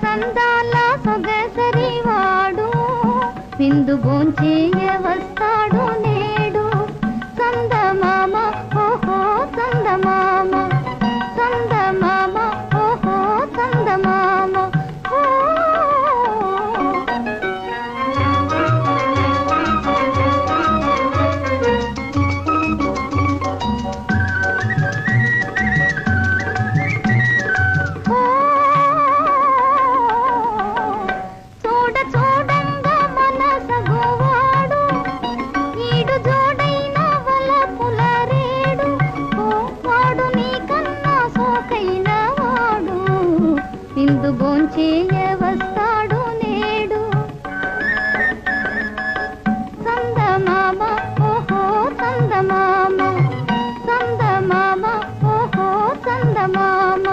చందాల సొగసరివాడు విందు భోంచేయ వస్తాడు నేడు. చందమామ ఓహో చందమామ, చందమామ ఓహో చందమామ. విందు భోంచేయ వస్తాడు నేడు. చందమామ ఓహో చందమామ, చందమామ ఓహో చందమామ.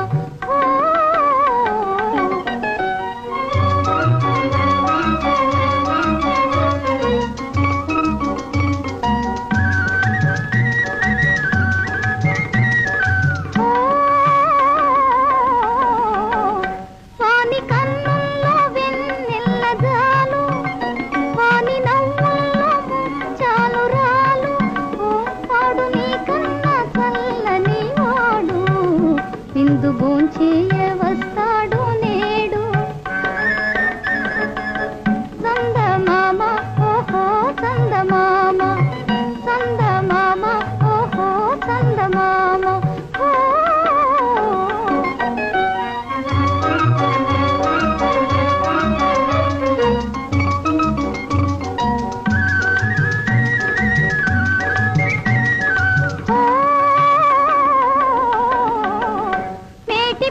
విందు భోంచేయ వస్తాడు నేడు. చందమామ ఓహో చందమామ, చందమామ ఓహో చందమామ.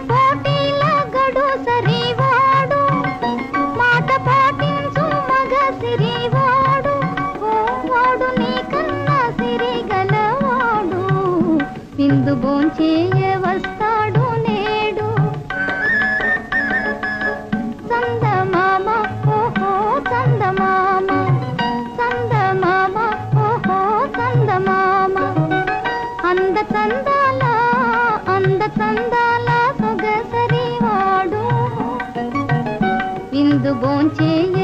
పోటీల గడు సరివాడు, మాట పాటించు మగ సిరివాడు. వాడు నీకన్నా సిరిగలవాడు విందు భోంచేయ వస్తాడు నేడు. చందమామ ఓహో చందమామ, చందమామ ఓహో చందమామ. అంద చందాల అంద చందాల సొగసరివాడు విందు భోంచేయ